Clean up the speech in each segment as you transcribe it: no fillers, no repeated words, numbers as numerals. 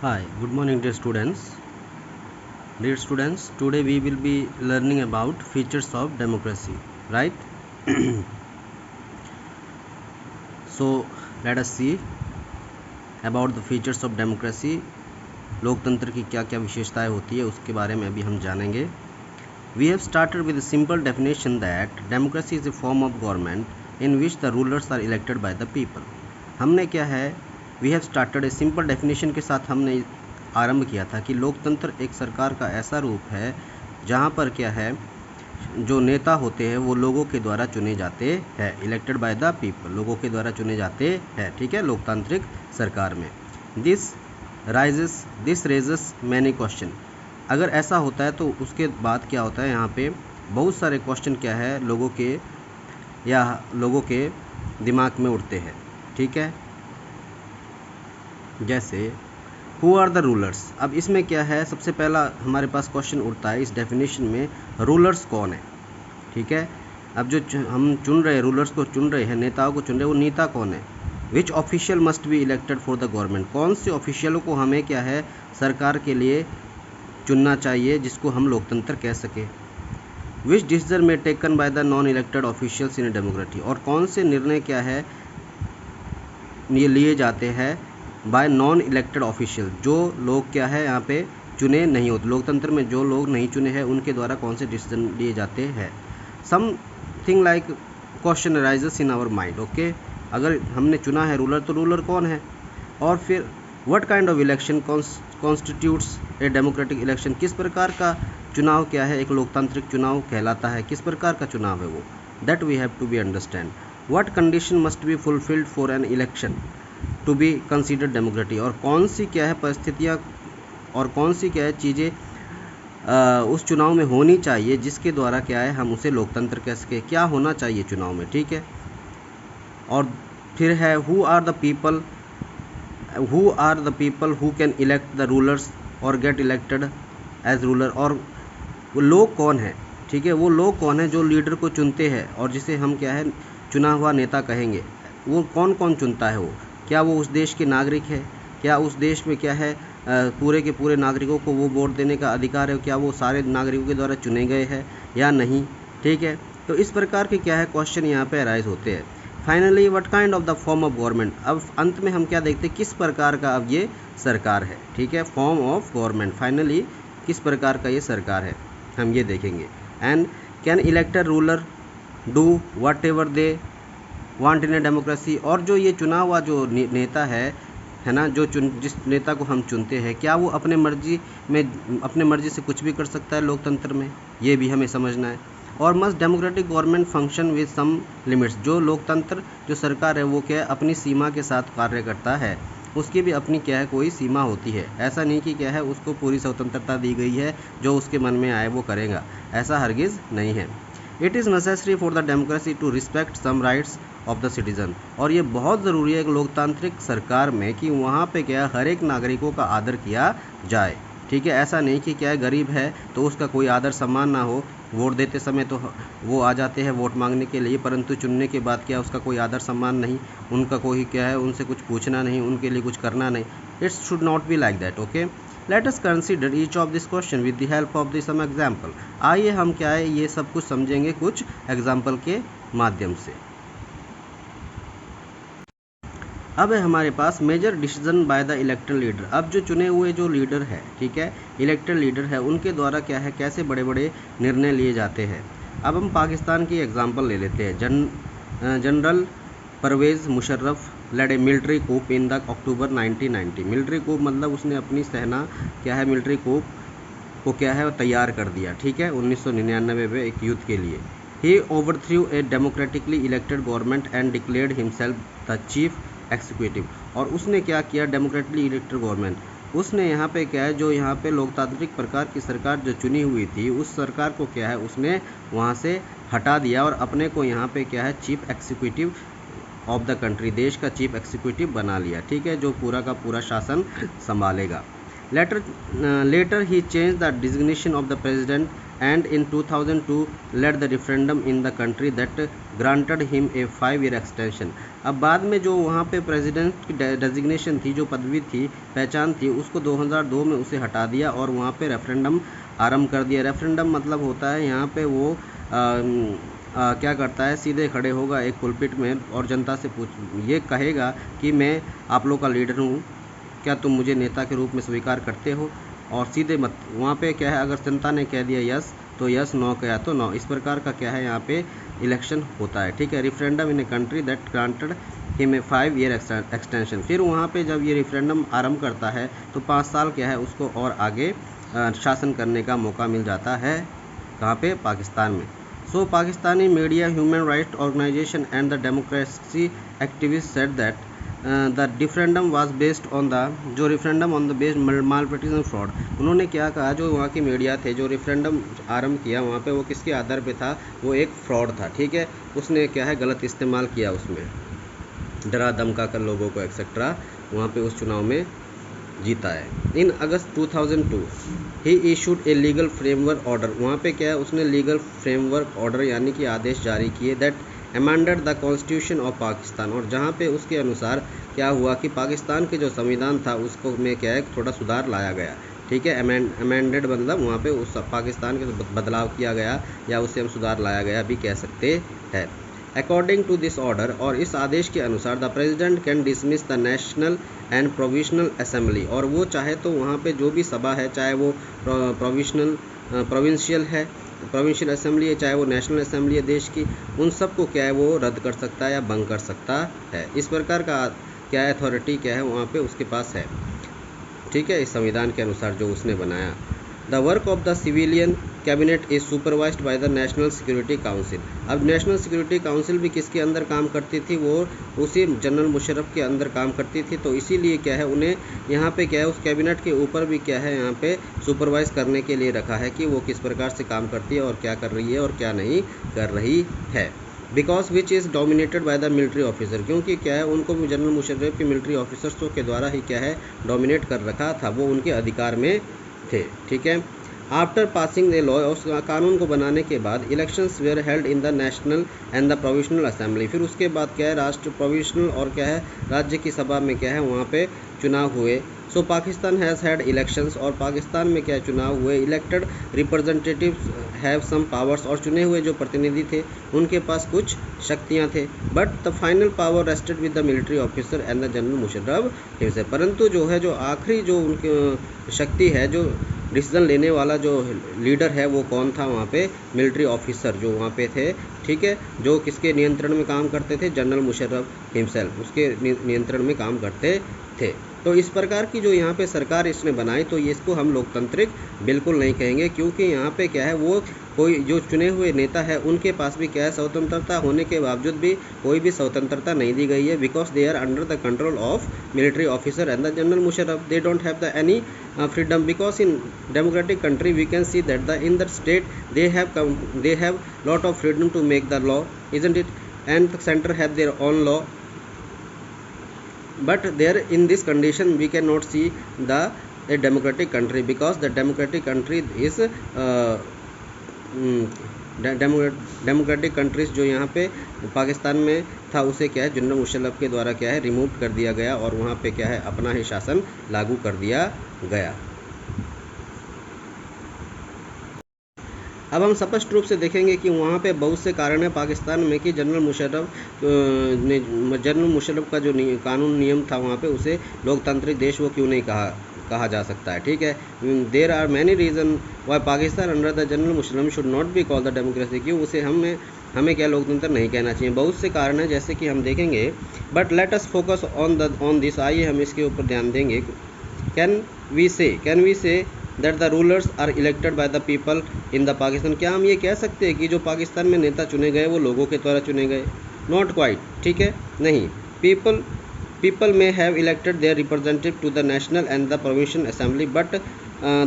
Hi, good morning dear students. Dear students, today we will be learning about features of democracy, right? So, let us see about the features of democracy. लोकतंत्र की क्या क्या विशेषताएं होती है उसके बारे में अभी हम जानेंगे. We have started with a simple definition that democracy is a form of government in which the rulers are elected by the people. हमने क्या है we have started a simple definition के साथ हमने आरंभ किया था कि लोकतंत्र एक सरकार का ऐसा रूप है जहाँ पर क्या है जो नेता होते हैं वो लोगों के द्वारा चुने जाते हैं, इलेक्टेड बाय द पीपल, लोगों के द्वारा चुने जाते हैं. ठीक है, लोकतांत्रिक सरकार में दिस रेजेस मैनी क्वेश्चन. अगर ऐसा होता है तो उसके बाद क्या होता है, यहाँ पे बहुत सारे क्वेश्चन क्या है लोगों के दिमाग में उठते हैं. ठीक है, जैसे हु आर द रूलर्स. अब इसमें क्या है, सबसे पहला हमारे पास क्वेश्चन उठता है इस डेफिनेशन में, रूलर्स कौन है. ठीक है, अब जो हम चुन रहे हैं, रूलर्स को चुन रहे हैं, नेताओं को चुन रहे हैं, वो नेता कौन है. Which official must be elected for the government. कौन से ऑफिशियलों को हमें क्या है सरकार के लिए चुनना चाहिए जिसको हम लोकतंत्र कह सके. विच डिसीजन में taken by the non elected officials in democracy. और कौन से निर्णय क्या है ये लिए जाते हैं बाय नॉन इलेक्टेड ऑफिशियल, जो लोग क्या है यहाँ पे चुने नहीं होते. लोकतंत्र में जो लोग नहीं चुने हैं उनके द्वारा कौन से डिसीजन लिए जाते हैं. Something like question arises in our mind. Okay, अगर हमने चुना है रूलर तो रूलर कौन है. और फिर what kind of election constitutes a democratic election. किस प्रकार का चुनाव क्या है एक लोकतांत्रिक चुनाव कहलाता है, किस प्रकार का चुनाव है वो. That we have to be understand. What condition must be fulfilled for an election to be considered democratic. और कौन सी क्या है परिस्थितियाँ और कौन सी क्या है चीज़ें उस चुनाव में होनी चाहिए जिसके द्वारा क्या है हम उसे लोकतंत्र कह सके, क्या होना चाहिए चुनाव में. ठीक है, और फिर है who are the people who can elect the rulers और गेट इलेक्टेड एज रूलर. और वो लोग कौन है. ठीक है, वो लोग कौन है जो लीडर को चुनते हैं और जिसे हम क्या है चुना हुआ नेता कहेंगे. वो कौन कौन चुनता है वो, क्या वो उस देश के नागरिक है, क्या उस देश में क्या है पूरे के पूरे नागरिकों को वो वोट देने का अधिकार है, क्या वो सारे नागरिकों के द्वारा चुने गए हैं या नहीं. ठीक है, तो इस प्रकार के क्या है क्वेश्चन यहाँ पे अराइज होते हैं. Finally what kind of the form of government. अब अंत में हम क्या देखते हैं, किस प्रकार का अब ये सरकार है. ठीक है, फॉर्म ऑफ गवर्नमेंट, फाइनली किस प्रकार का ये सरकार है हम ये देखेंगे. And can elected ruler do what ever they want in a democracy. और जो ये चुना हुआ जो नेता है ना, जो जिस नेता को हम चुनते हैं, क्या वो अपने मर्जी से कुछ भी कर सकता है लोकतंत्र में, ये भी हमें समझना है. और must democratic government function with some limits. जो लोकतंत्र जो सरकार है वो क्या है अपनी सीमा के साथ कार्य करता है, उसकी भी अपनी क्या है कोई सीमा होती है. ऐसा नहीं कि क्या है उसको पूरी स्वतंत्रता दी गई है, जो उसके मन में आए वो करेगा, ऐसा हरगिज़ नहीं है. It is necessary for the democracy to respect some rights of the citizen. और ये बहुत ज़रूरी है एक लोकतांत्रिक सरकार में कि वहाँ पे क्या हर एक नागरिकों का आदर किया जाए. ठीक है, ऐसा नहीं कि क्या है गरीब है तो उसका कोई आदर सम्मान ना हो. वोट देते समय तो वो आ जाते हैं वोट मांगने के लिए, परंतु चुनने के बाद क्या उसका कोई आदर सम्मान नहीं, उनका कोई क्या है उनसे कुछ पूछना नहीं, उनके लिए कुछ करना नहीं. It should not be like that. Okay, let us consider each of this question with the help of some example. आइए हम क्या है ये सब कुछ समझेंगे कुछ एग्जाम्पल के माध्यम से. अब है हमारे पास major decision by the elected leader. अब जो चुने हुए जो लीडर है, ठीक है, इलेक्टेड लीडर है, उनके द्वारा क्या है कैसे बड़े बड़े निर्णय लिए जाते हैं. अब हम पाकिस्तान की एग्जांपल ले लेते हैं. General Pervez Musharraf led a military coup in the October 1990. Military coup मतलब उसने अपनी सेना क्या है मिलिट्री कूप को क्या है तैयार कर दिया. ठीक है, 1999 में एक युद्ध के लिए. He overthrew a democratically elected government and declared himself the chief executive. और उसने क्या किया, डेमोक्रेटिकली इलेक्टेड गवर्नमेंट, उसने यहाँ पे क्या है जो यहाँ पे लोकतांत्रिक प्रकार की सरकार जो चुनी हुई थी उस सरकार को क्या है उसने वहाँ से हटा दिया और अपने को यहाँ पे क्या है chief executive of the country, देश का चीफ एग्जीक्यूटिव बना लिया. ठीक है, जो पूरा का पूरा शासन संभालेगा. Later he change the designation of the president and in 2002 led the referendum in the country that granted him a 5-year extension। अब बाद में जो वहाँ पे प्रेसिडेंट की डेजिग्नेशन थी, जो पदवी थी, पहचान थी, उसको 2002 में उसे हटा दिया और वहाँ पे रेफरेंडम आरंभ कर दिया। रेफरेंडम मतलब होता है यहाँ पे वो क्या करता है, सीधे खड़े होगा एक पुलपिट में और जनता से ये कहेगा कि मैं आप लोग का लीडर हूँ, क्या तुम मुझे नेता के रूप में स्वीकार करते हो, और सीधे मत वहाँ पे क्या है, अगर जनता ने कह दिया यस तो यस, नो कहा तो नो। इस प्रकार का क्या है यहाँ पे इलेक्शन होता है, ठीक है। Referendum in a country that granted him a 5-year extension. फिर वहाँ पे जब ये रेफरेंडम आरंभ करता है तो 5 साल क्या है उसको और आगे शासन करने का मौका मिल जाता है, कहाँ पे, पाकिस्तान में। So Pakistani media, human right organisation and the democracy activist said that the referendum was based on the जो referendum on the based malpractice and fraud. उन्होंने क्या कहा, जो वहाँ की मीडिया थे, जो रेफरेंडम आरंभ किया वहाँ पे, वो किसके आधार पे था, वो एक फ्रॉड था, ठीक है। उसने क्या है गलत इस्तेमाल किया, उसमें डरा धमका कर लोगों को एक्सेट्रा वहाँ पे उस चुनाव में जीता है। In August 2002 he issued a legal framework order. वहाँ पे क्या है, उसने लीगल फ्रेमवर्क ऑर्डर यानी कि आदेश जारी किए that amended the constitution of Pakistan. और जहाँ पे उसके अनुसार क्या हुआ कि पाकिस्तान के जो संविधान था उसको में क्या है थोड़ा सुधार लाया गया, ठीक है। अमेंडेड मतलब वहाँ पे उस पाकिस्तान के बदलाव किया गया या उससे हम सुधार लाया गया भी कह सकते हैं। अकॉर्डिंग टू दिस ऑर्डर, और इस आदेश के अनुसार, the president can dismiss the national and provisional assembly. और वो चाहे तो वहाँ पे जो भी सभा है, चाहे वो प्रोविंशियल असेंबली है, चाहे वो नेशनल असेंबली है देश की, उन सब को क्या है वो रद्द कर सकता है या भंग कर सकता है। इस प्रकार का क्या है अथॉरिटी क्या है वहाँ पे उसके पास है, ठीक है, इस संविधान के अनुसार जो उसने बनाया। The work of the civilian cabinet is supervised by the national security council. अब नेशनल सिक्योरिटी काउंसिल भी किसके अंदर काम करती थी, वो उसी जनरल मुशर्रफ के अंदर काम करती थी। तो इसीलिए क्या है उन्हें यहाँ पे क्या है उस कैबिनेट के ऊपर भी क्या है यहाँ पे सुपरवाइज करने के लिए रखा है कि वो किस प्रकार से काम करती है और क्या कर रही है और क्या नहीं कर रही है। Because which is dominated by the military officer, क्योंकि क्या है उनको भी जनरल मुशर्रफ के मिलिट्री ऑफिसर्सों के द्वारा ही क्या है डोमिनेट कर रखा था, वो उनके अधिकार में थे, ठीक है। आफ्टर पासिंग द लॉ, उस कानून को बनाने के बाद, elections where held in the national and the provisional assembly. फिर उसके बाद क्या है राष्ट्र प्रोविजनल और क्या है राज्य की सभा में क्या है वहाँ पे चुनाव हुए। So Pakistan has had elections, और पाकिस्तान में क्या चुनाव हुए। Elected representatives have some powers, और चुने हुए जो प्रतिनिधि थे उनके पास कुछ शक्तियां थे। But the final power rested with the military officer and the general Musharraf himself. परंतु जो है जो आखिरी जो उनकी शक्ति है, जो डिसीजन लेने वाला जो लीडर है वो कौन था वहाँ पे, मिलिट्री ऑफिसर जो वहाँ पे थे, ठीक है, जो किसके नियंत्रण में काम करते थे, जनरल मुशर्रफ हिमसेल्फ उसके नियंत्रण में काम करते थे। तो इस प्रकार की जो यहाँ पे सरकार इसने बनाई, तो ये इसको हम लोकतांत्रिक बिल्कुल नहीं कहेंगे, क्योंकि यहाँ पे क्या है वो कोई जो चुने हुए नेता है उनके पास भी क्या है स्वतंत्रता होने के बावजूद भी कोई भी स्वतंत्रता नहीं दी गई है। Because they are under the control of military officer and the general Musharraf, they don't have the any freedom, because in democratic country we can see that in the state they have lot of freedom to make the law, isn't it, and the center have their own law. But there in this condition we cannot see a democratic country, because the democratic country is democratic countries जो यहाँ पे पाकिस्तान में था उसे क्या है general Musharraf के द्वारा क्या है रिमूव कर दिया गया और वहाँ पे क्या है अपना ही शासन लागू कर दिया गया। अब हम स्पष्ट रूप से देखेंगे कि वहाँ पे बहुत से कारण है पाकिस्तान में कि जनरल मुशर्रफ का जो कानून नियम था वहाँ पे उसे लोकतांत्रिक देश वो क्यों नहीं कहा जा सकता है, ठीक है। There are many reason why Pakistan under the general Musharraf should not be called the democracy, क्यों उसे हमें क्या लोकतंत्र नहीं कहना चाहिए। बहुत से कारण हैं जैसे कि हम देखेंगे, but let us focus on this, आइए हम इसके ऊपर ध्यान देंगे। Can we say that the rulers are elected by the people in the Pakistan, क्या हम ये कह सकते हैं कि जो पाकिस्तान में नेता चुने गए वो लोगों के द्वारा चुने गए? नॉट क्वाइट, ठीक है, नहीं। People may have elected their representative to the national and the provincial assembly, but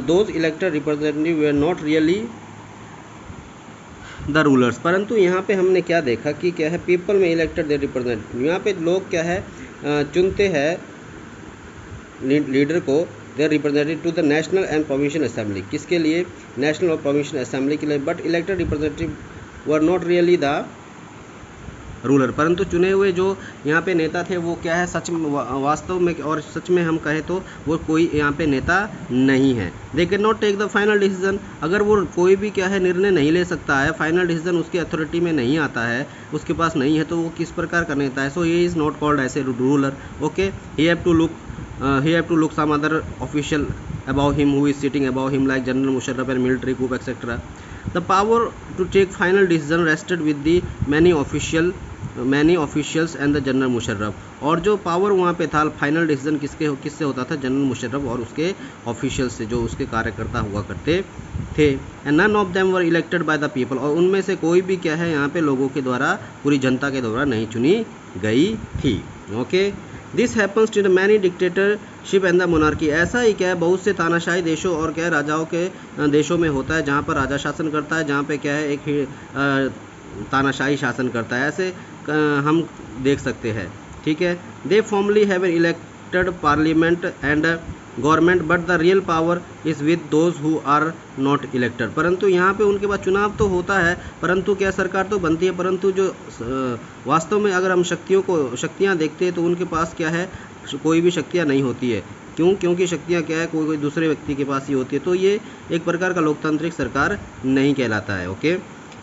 those elected representatives were not really the rulers। परंतु यहाँ पे हमने क्या देखा कि क्या है पीपल में इलेक्टेड देयर रिप्रेजेंटेटिव, यहाँ पे लोग क्या है चुनते हैं लीडर को, they are representative to the national and provincial assembly, किसके लिए, नेशनल और प्रोविंशियल असेंबली के लिए, but elected representative were not really the ruler, परंतु चुने हुए जो यहाँ पे नेता थे वो क्या है, सच में वास्तव में और सच में हम कहें तो वो कोई यहाँ पे नेता नहीं है। They can not take the final decision, अगर वो कोई भी क्या है निर्णय नहीं ले सकता है, फाइनल डिसीजन उसकी अथॉरिटी में नहीं आता है, उसके पास नहीं है, तो वो किस प्रकार का नेता है। So he is not called as a ruler. Okay, he have to look some other official above him who is sitting above him like General Musharraf and military coup etc. The power to take final decision rested with the many officials and the General Musharraf, और जो power वहाँ पे था final decision किससे होता था, general Musharraf और उसके ऑफिशियल से, जो उसके कार्यकर्ता हुआ करते थे। And none of them were elected by the people, और उनमें से कोई भी क्या है यहाँ पे लोगों के द्वारा, पूरी जनता के द्वारा नहीं चुनी गई थी। Okay, this happens to the many dictatorship and the monarchy, ऐसा ही क्या है बहुत से तानाशाही देशों और क्या है राजाओं के देशों में होता है, जहाँ पर राजा शासन करता है, जहाँ पे क्या है एक तानाशाही शासन करता है, ऐसे हम देख सकते हैं। ठीक है, they formally have an elected parliament and government but the real power is with those who are not elected, परंतु यहाँ पे उनके पास चुनाव तो होता है, परंतु क्या सरकार तो बनती है, परंतु जो वास्तव में अगर हम शक्तियाँ देखते हैं तो उनके पास क्या है, कोई भी शक्तियाँ नहीं होती है। क्योंकि शक्तियाँ क्या है कोई दूसरे व्यक्ति के पास ही होती है, तो ये एक प्रकार का लोकतांत्रिक सरकार नहीं कहलाता है। Okay,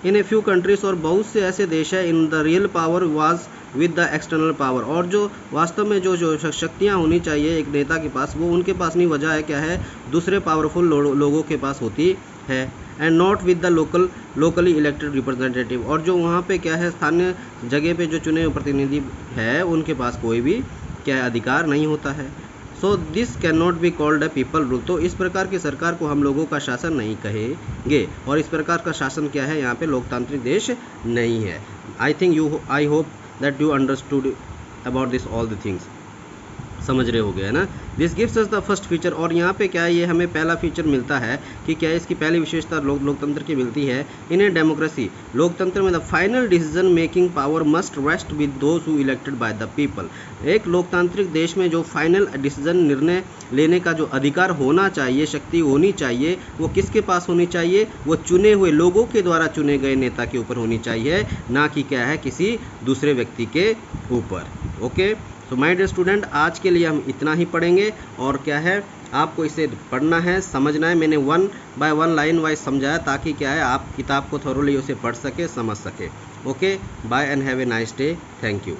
in a few countries, और बहुत से ऐसे देश है, in the real power was with the external power, और जो वास्तव में जो शक्तियाँ होनी चाहिए एक नेता के पास, वो उनके पास नहीं, वजह है क्या है, दूसरे पावरफुल लोगों के पास होती है। And not with the locally elected representative, और जो वहाँ पे क्या है स्थानीय जगह पे जो चुने हुए प्रतिनिधि है उनके पास कोई भी क्या है अधिकार नहीं होता है। So this can not be called a people rule, तो इस प्रकार की सरकार को हम लोगों का शासन नहीं कहेंगे, और इस प्रकार का शासन क्या है यहाँ पे लोकतांत्रिक देश नहीं है। I hope that you understood about this all the things, समझ रहे हो गए ना। This gives us the first feature, और यहाँ पे क्या है, ये हमें पहला फीचर मिलता है कि क्या इसकी पहली विशेषता लोकतंत्र की मिलती है। इन ए डेमोक्रेसी, लोकतंत्र में the final decision making power must rest with those who elected by the people, एक लोकतांत्रिक देश में जो फाइनल डिसीजन निर्णय लेने का जो अधिकार होना चाहिए, शक्ति होनी चाहिए, वो किसके पास होनी चाहिए, वो चुने हुए लोगों के द्वारा चुने गए नेता के ऊपर होनी चाहिए, ना कि क्या है किसी दूसरे व्यक्ति के ऊपर। ओके, तो माय डियर स्टूडेंट, आज के लिए हम इतना ही पढ़ेंगे, और क्या है आपको इसे पढ़ना है, समझना है। मैंने 1 बाय 1 लाइन वाइज समझाया, ताकि क्या है आप किताब को थोरोली उसे पढ़ सके, समझ सके। Okay, bye and have a nice day, thank you.